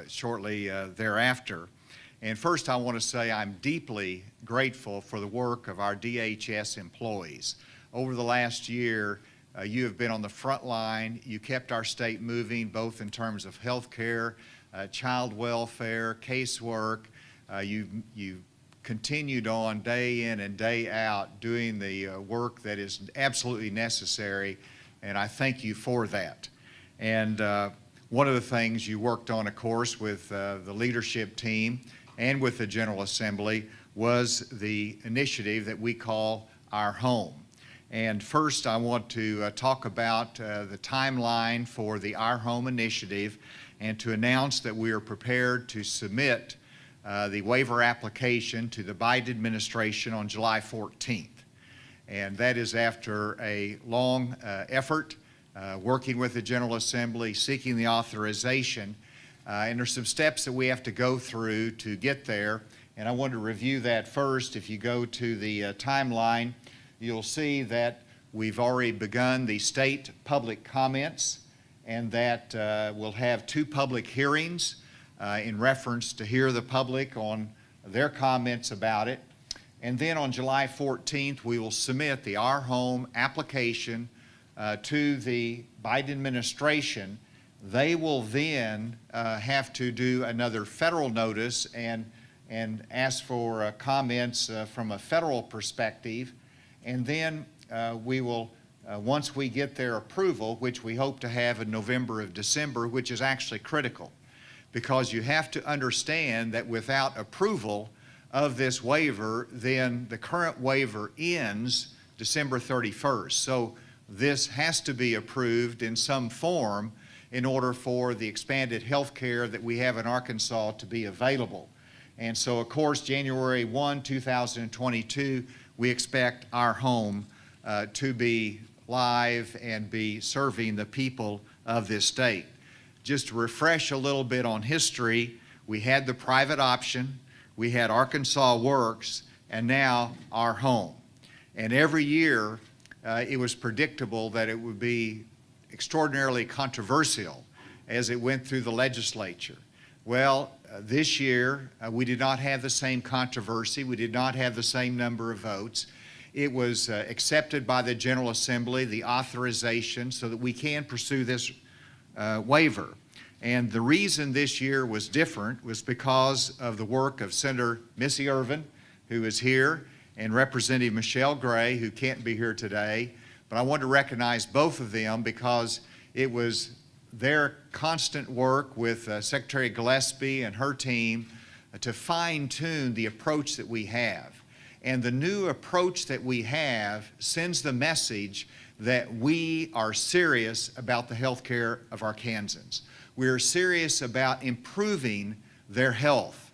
shortly thereafter. And first, I want to say I'm deeply grateful for the work of our DHS employees. Over the last year, you have been on the front line. You kept our state moving, both in terms of health care, child welfare, casework. You continued on day in and day out doing the work that is absolutely necessary, and I thank you for that. And one of the things you worked on, of course, with the leadership team and with the General Assembly was the initiative that we call Our Home. And first, I want to talk about the timeline for the Our Home initiative and to announce that we are prepared to submit the waiver application to the Biden administration on July 14th. And that is after a long effort, working with the General Assembly, seeking the authorization. And there's some steps that we have to go through to get there. And I want to review that first. If you go to the timeline, you'll see that we've already begun the state public comments, and that we'll have 2 public hearings in reference to hear the public on their comments about it. And then on July 14th, we will submit the Our Home application to the Biden administration. They will then have to do another federal notice and ask for comments from a federal perspective. And then we will, once we get their approval, which we hope to have in November or December, which is actually critical, because you have to understand that without approval of this waiver, then the current waiver ends December 31st. So this has to be approved in some form in order for the expanded health care that we have in Arkansas to be available. And so, of course, January 1, 2022, we expect Our Home to be live and be serving the people of this state. Just to refresh a little bit on history, we had the private option, we had Arkansas Works, and now Our Home. And every year, it was predictable that it would be extraordinarily controversial as it went through the legislature. Well, this year, we did not have the same controversy. We did not have the same number of votes. It was accepted by the General Assembly, the authorization, so that we can pursue this waiver. And the reason this year was different was because of the work of Senator Missy Irvin, who is here, and Representative Michelle Gray, who can't be here today. But I want to recognize both of them because it was their constant work with Secretary Gillespie and her team to fine-tune the approach that we have. And the new approach that we have sends the message that we are serious about the health care of Arkansans. We are serious about improving their health.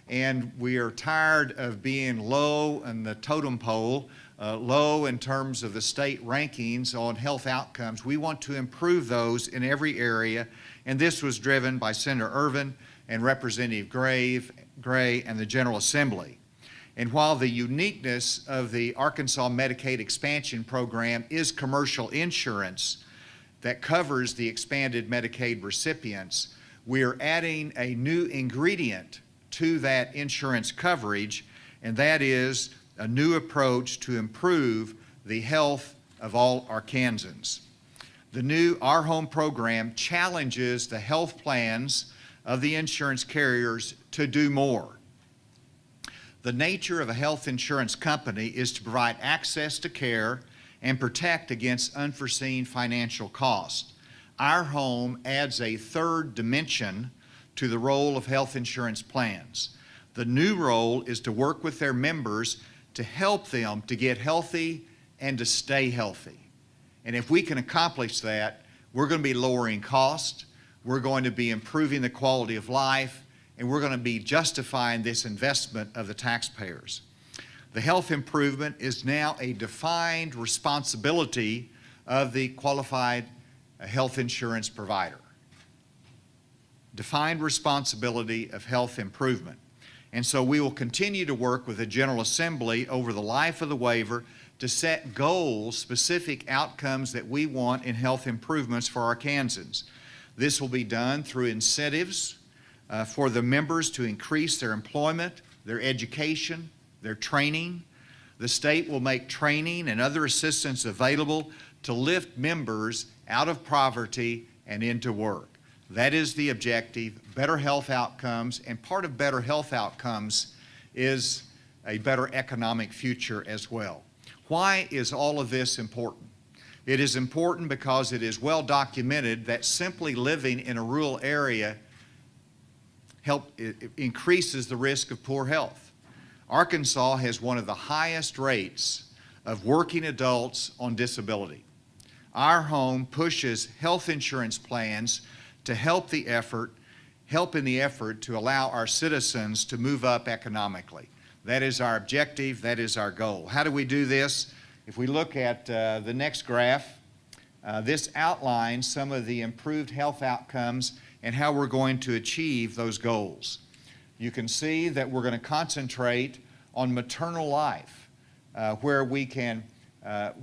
And we are tired of being low in the totem pole, low in terms of the state rankings on health outcomes. We want to improve those in every area, and this was driven by Senator Irvin and Representative Gray and the General Assembly. And while the uniqueness of the Arkansas Medicaid Expansion Program is commercial insurance that covers the expanded Medicaid recipients, we are adding a new ingredient to that insurance coverage, and that is a new approach to improve the health of all Arkansans. The new Our Home program challenges the health plans of the insurance carriers to do more. The nature of a health insurance company is to provide access to care and protect against unforeseen financial costs. Our Home adds a third dimension to the role of health insurance plans. The new role is to work with their members to help them to get healthy and to stay healthy. And if we can accomplish that, we're going to be lowering costs, we're going to be improving the quality of life, and we're going to be justifying this investment of the taxpayers. The health improvement is now a defined responsibility of the qualified health insurance provider. Defined responsibility of health improvement. And so we will continue to work with the General Assembly over the life of the waiver to set goals, specific outcomes that we want in health improvements for Arkansans. This will be done through incentives for the members to increase their employment, their education, their training. The state will make training and other assistance available to lift members out of poverty and into work. That is the objective, better health outcomes, and part of better health outcomes is a better economic future as well. Why is all of this important? It is important because it is well documented that simply living in a rural area increases the risk of poor health. Arkansas has one of the highest rates of working adults on disability. Our home pushes health insurance plans to help in the effort to allow our citizens to move up economically. That is our objective, that is our goal. How do we do this? If we look at the next graph, this outlines some of the improved health outcomes and how we're going to achieve those goals. You can see that we're going to concentrate on maternal life, where we can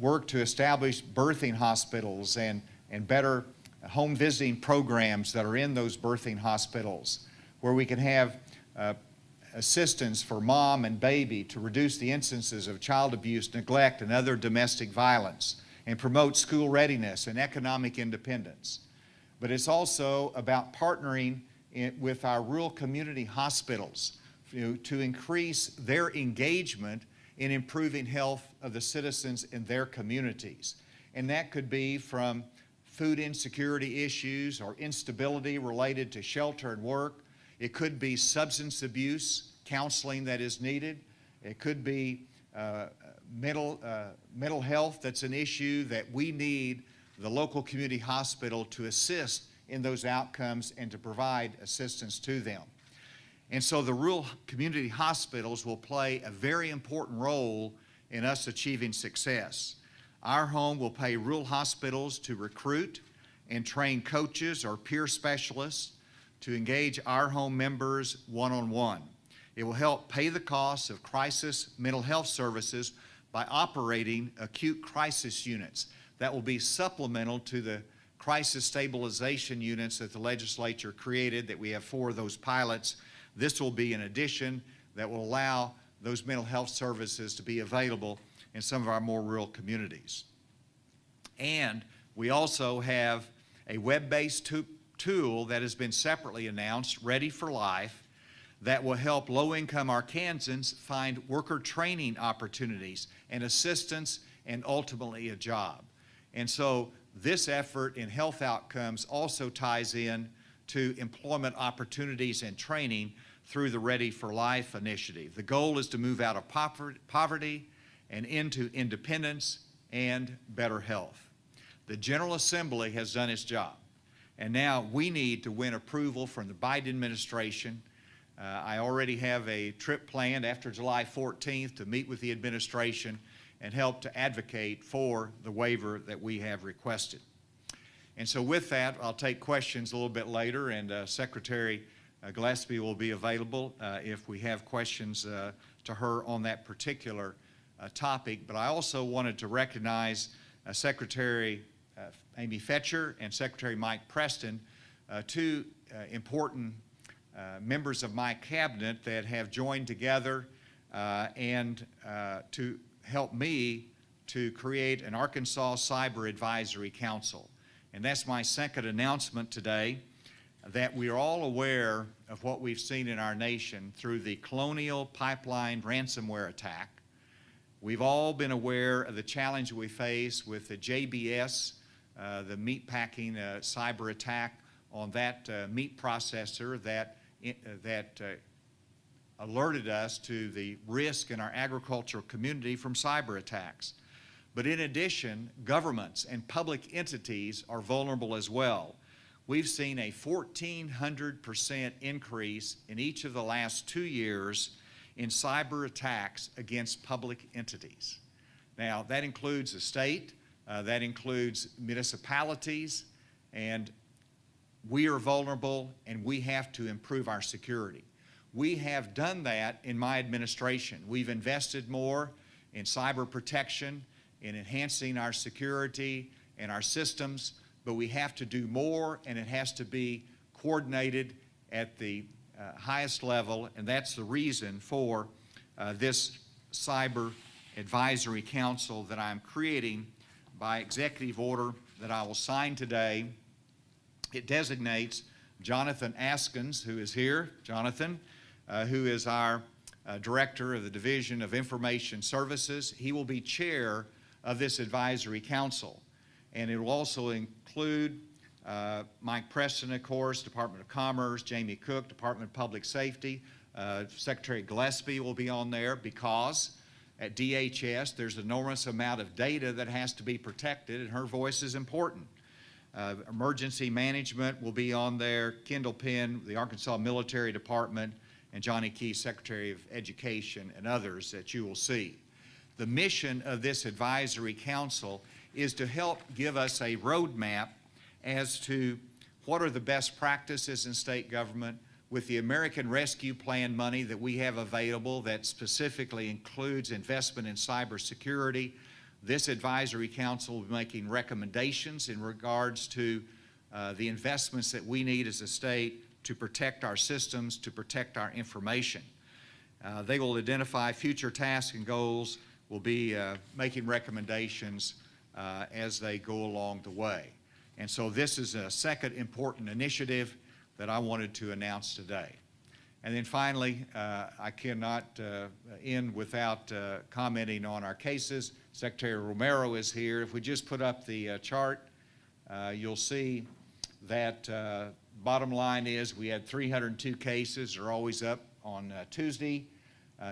work to establish birthing hospitals and better home visiting programs that are in those birthing hospitals, where we can have assistance for mom and baby to reduce the instances of child abuse, neglect, and other domestic violence, and promote school readiness and economic independence. But it's also about partnering with our rural community hospitals to increase their engagement in improving health of the citizens in their communities. And that could be from food insecurity issues or instability related to shelter and work. It could be substance abuse counseling that is needed. It could be mental health that's an issue that we need the local community hospital to assist in those outcomes and to provide assistance to them. And so the rural community hospitals will play a very important role in us achieving success. Our home will pay rural hospitals to recruit and train coaches or peer specialists to engage our home members one-on-one. It will help pay the costs of crisis mental health services by operating acute crisis units. That will be supplemental to the crisis stabilization units that the legislature created, that we have 4 of those pilots. This will be an addition that will allow those mental health services to be available in some of our more rural communities. And we also have a web-based tool that has been separately announced, Ready for Life, that will help low-income Arkansans find worker training opportunities and assistance and ultimately a job. And so this effort in health outcomes also ties in to employment opportunities and training through the Ready for Life initiative. The goal is to move out of poverty and into independence and better health. The General Assembly has done its job, and now we need to win approval from the Biden administration. I already have a trip planned after July 14th to meet with the administration and help to advocate for the waiver that we have requested. And so with that, I'll take questions a little bit later, and Secretary Gillespie will be available if we have questions to her on that particular topic. But I also wanted to recognize Secretary Amy Fetcher and Secretary Mike Preston, 2 important members of my cabinet that have joined together and to help me to create an Arkansas Cyber Advisory Council. And that's my second announcement today, that we are all aware of what we've seen in our nation through the Colonial Pipeline ransomware attack. We've all been aware of the challenge we face with the JBS, the meatpacking cyber attack on that meat processor that alerted us to the risk in our agricultural community from cyber attacks. But in addition, governments and public entities are vulnerable as well. We've seen a 1,400% increase in each of the last 2 years in cyber attacks against public entities. Now, that includes the state, that includes municipalities, and we are vulnerable and we have to improve our security. We have done that in my administration. We've invested more in cyber protection, in enhancing our security and our systems, but we have to do more, and it has to be coordinated at the highest level, and that's the reason for this Cyber Advisory Council that I'm creating by executive order that I will sign today. It designates Jonathan Askins, who is here, Jonathan, who is our Director of the Division of Information Services. He will be chair of this advisory council. And it will also include Mike Preston, of course, Department of Commerce, Jamie Cook, Department of Public Safety. Secretary Gillespie will be on there because at DHS there's an enormous amount of data that has to be protected, and her voice is important. Emergency Management will be on there, Kendall Penn, the Arkansas Military Department, and Johnny Key, Secretary of Education, and others that you will see. The mission of this advisory council is to help give us a roadmap as to what are the best practices in state government with the American Rescue Plan money that we have available that specifically includes investment in cybersecurity. This advisory council will be making recommendations in regards to the investments that we need as a state to protect our systems, to protect our information. They will identify future tasks and goals, will be making recommendations as they go along the way. And so this is a second important initiative that I wanted to announce today. And then finally, I cannot end without commenting on our cases. Secretary Romero is here. If we just put up the chart, you'll see that bottom line is we had 302 cases. They're always up on Tuesday.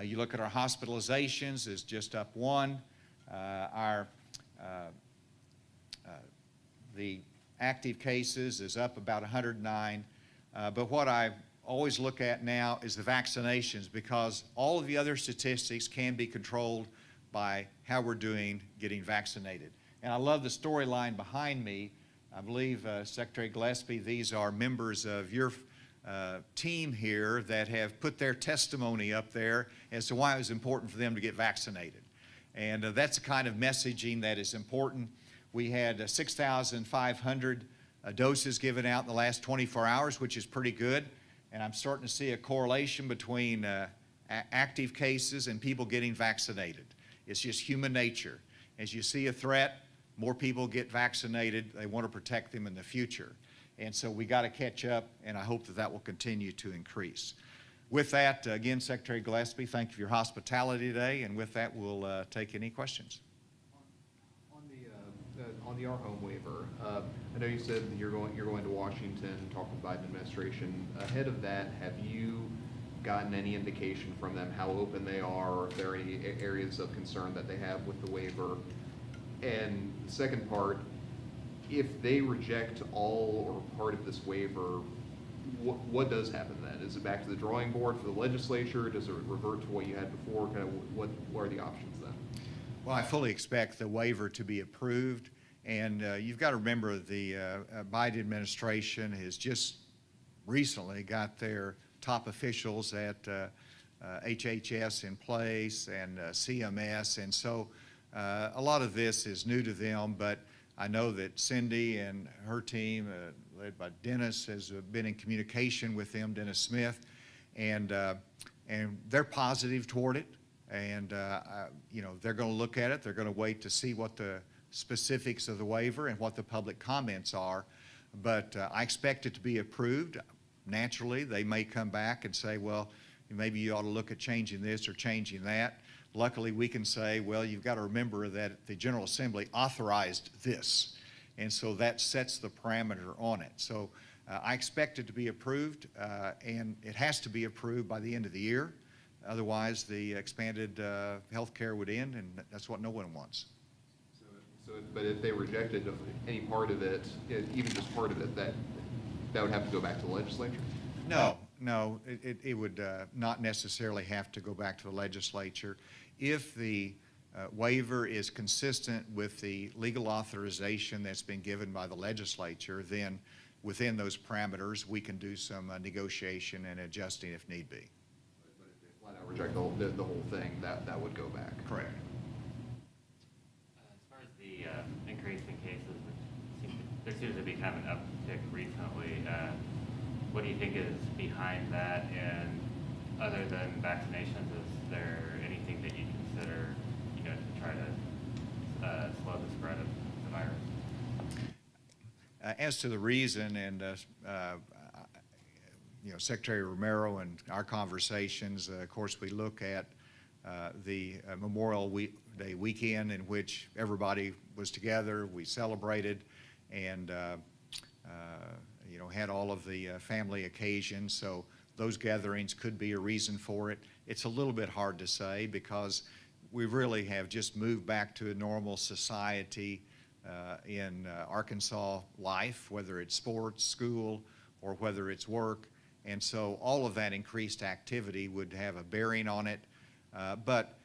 You look at our hospitalizations, is just up one. The active cases is up about 109. But what I always look at now is the vaccinations, because all of the other statistics can be controlled by how we're doing getting vaccinated. And I love the storyline behind me. I believe, Secretary Gillespie, these are members of your team here that have put their testimony up there as to why it was important for them to get vaccinated. And that's the kind of messaging that is important. We had 6,500 doses given out in the last 24 hours, which is pretty good. And I'm starting to see a correlation between active cases and people getting vaccinated. It's just human nature. As you see a threat, more people get vaccinated. They want to protect them in the future. And so we got to catch up, and I hope that that will continue to increase. With that, again, Secretary Gillespie, thank you for your hospitality today, and with that, we'll take any questions. On the Our Home waiver, I know you said that you're going to Washington, talk with the Biden administration. Ahead of that, have you gotten any indication from them how open they are, or if there are any areas of concern that they have with the waiver? And the second part, if they reject all or part of this waiver, what does happen then? Is it back to the drawing board for the legislature? Does it revert to what you had before? Kind of what are the options then? Well, I fully expect the waiver to be approved, and you've got to remember the Biden administration has just recently got their top officials at HHS in place and CMS, and so a lot of this is new to them, but I know that Cindy and her team, led by Dennis, has been in communication with them, Dennis Smith, and they're positive toward it. And, you know, they're going to look at it. They're going to wait to see what the specifics of the waiver and what the public comments are. But I expect it to be approved. Naturally, they may come back and say, well, maybe you ought to look at changing this or changing that. Luckily, we can say, well, you've got to remember that the General Assembly authorized this. And so that sets the parameter on it. So I expect it to be approved, and it has to be approved by the end of the year. Otherwise, the expanded health care would end, and that's what no one wants. But if they rejected any part of it, even just part of it, that would have to go back to the legislature? No, it would not necessarily have to go back to the legislature. If the waiver is consistent with the legal authorization that's been given by the legislature, then within those parameters, we can do some negotiation and adjusting if need be. But if they flat out reject the whole thing, that would go back. Correct. As far as the increase in cases, there seems to be kind of an uptick recently. what do you think is behind that? And other than vaccinations, is there anything that you consider, to try to slow the spread of the virus? As to the reason, and Secretary Romero and our conversations, of course, we look at the Memorial Day weekend in which everybody was together, we celebrated, and had all of the family occasions. So those gatherings could be a reason for it. It's a little bit hard to say because we really have just moved back to a normal society in Arkansas life, whether it's sports, school, or whether it's work. And so all of that increased activity would have a bearing on it. But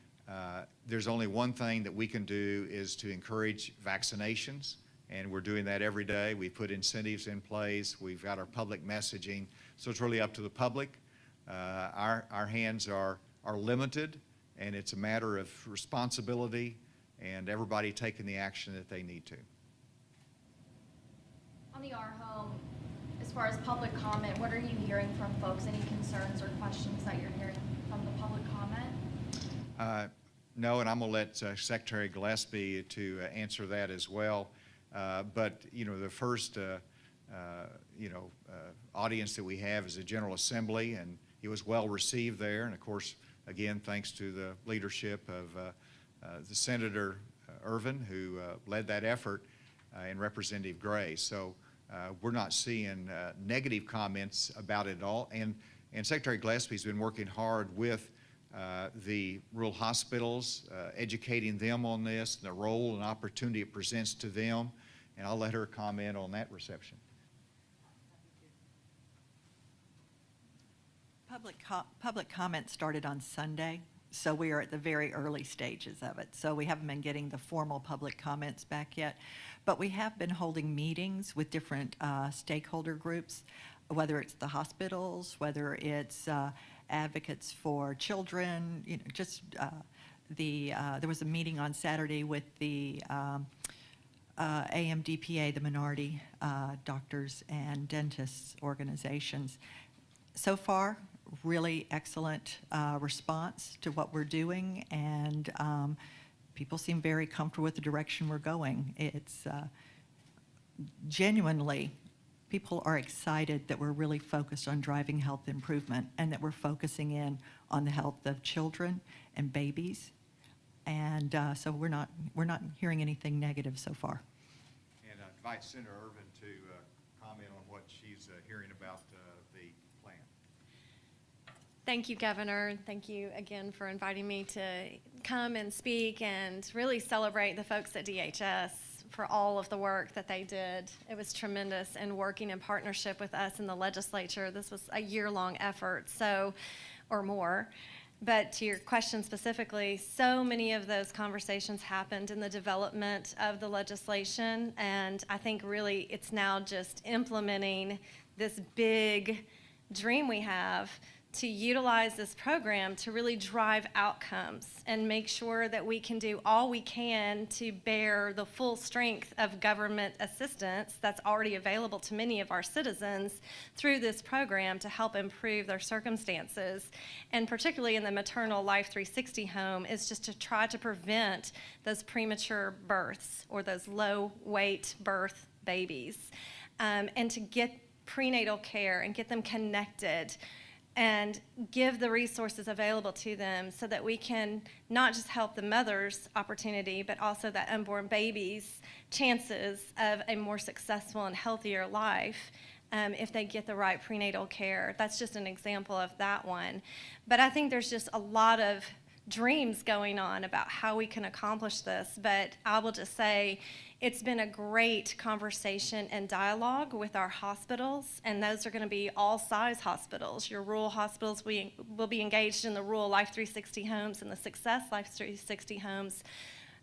there's only one thing that we can do is to encourage vaccinations, and we're doing that every day. We put incentives in place. We've got our public messaging. So it's really up to the public. Our hands are limited, and it's a matter of responsibility and everybody taking the action that they need to. On the Our Home, as far as public comment, what are you hearing from folks? Any concerns or questions that you're hearing from the public comment? No, and I'm going to let Secretary Gillespie to answer that as well. But the first audience that we have is a General Assembly, and he was well received there. And of course, again, thanks to the leadership of the Senator Irvin, who led that effort, and Representative Gray. So we're not seeing negative comments about it at all. And Secretary Gillespie's been working hard with the rural hospitals, educating them on this, and the role and opportunity it presents to them. And I'll let her comment on that reception. Public comment started on Sunday, so we are at the very early stages of it. So we haven't been getting the formal public comments back yet, but we have been holding meetings with different stakeholder groups, whether it's the hospitals, whether it's advocates for children, there was a meeting on Saturday with the AMDPA, the Minority Doctors and Dentists organizations. So far, really excellent response to what we're doing, and people seem very comfortable with the direction we're going. It's genuinely, people are excited that we're really focused on driving health improvement and that we're focusing in on the health of children and babies. And so we're not hearing anything negative so far. And I invite Senator Irvin to comment on what she's hearing about the plan. Thank you, Governor. Thank you again for inviting me to come and speak and really celebrate the folks at DHS for all of the work that they did. It was tremendous, and working in partnership with us in the legislature. This was a year-long effort, or more. But to your question specifically, so many of those conversations happened in the development of the legislation, and I think really it's now just implementing this big dream we have to utilize this program to really drive outcomes and make sure that we can do all we can to bear the full strength of government assistance that's already available to many of our citizens through this program to help improve their circumstances. And particularly in the maternal Life 360 home is just to try to prevent those premature births or those low weight birth babies, and to get prenatal care and get them connected and give the resources available to them so that we can not just help the mother's opportunity, but also that unborn baby's chances of a more successful and healthier life if they get the right prenatal care. That's just an example of that one. But I think there's just a lot of dreams going on about how we can accomplish this, but I will just say it's been a great conversation and dialogue with our hospitals, and those are going to be all size hospitals. Your rural hospitals will be engaged in the Rural Life 360 homes and the Success Life 360 homes,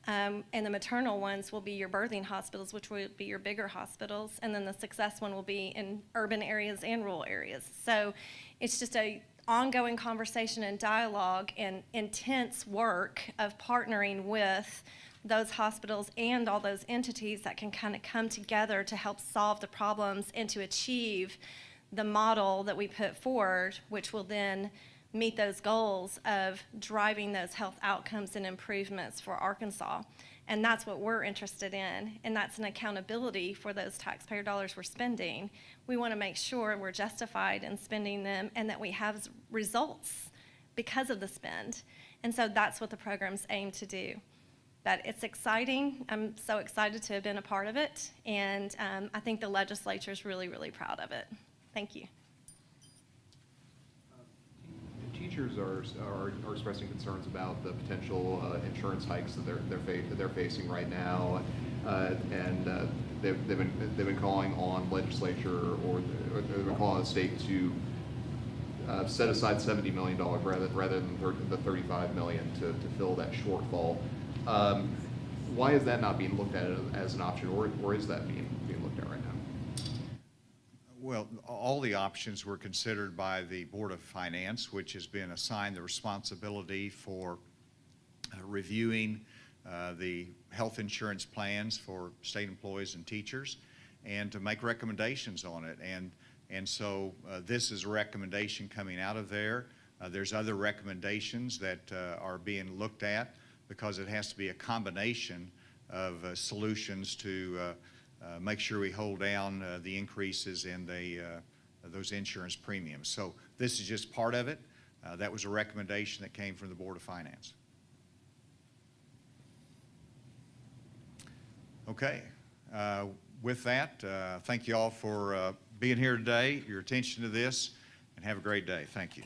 and the maternal ones will be your birthing hospitals, which will be your bigger hospitals, and then the Success one will be in urban areas and rural areas. So it's just a ongoing conversation and dialogue and intense work of partnering with those hospitals and all those entities that can kind of come together to help solve the problems and to achieve the model that we put forward, which will then meet those goals of driving those health outcomes and improvements for Arkansas. And that's what we're interested in, and that's an accountability for those taxpayer dollars we're spending. We want to make sure we're justified in spending them and that we have results because of the spend. And so that's what the programs aim to do. But it's exciting. I'm so excited to have been a part of it, and I think the legislature is really, really proud of it. Thank you. Teachers are expressing concerns about the potential insurance hikes that they're facing right now, and they've been calling on legislature or they've been calling on the state to set aside $70 million rather than the $35 million to fill that shortfall. Why is that not being looked at as an option, or is that being looked at right now? Well, all the options were considered by the Board of Finance, which has been assigned the responsibility for reviewing the health insurance plans for state employees and teachers, and to make recommendations on it. And so this is a recommendation coming out of there. There's other recommendations that are being looked at, because it has to be a combination of solutions to make sure we hold down the increases in those insurance premiums. So this is just part of it. That was a recommendation that came from the Board of Finance. Okay. With that, thank you all for being here today, your attention to this, and have a great day. Thank you.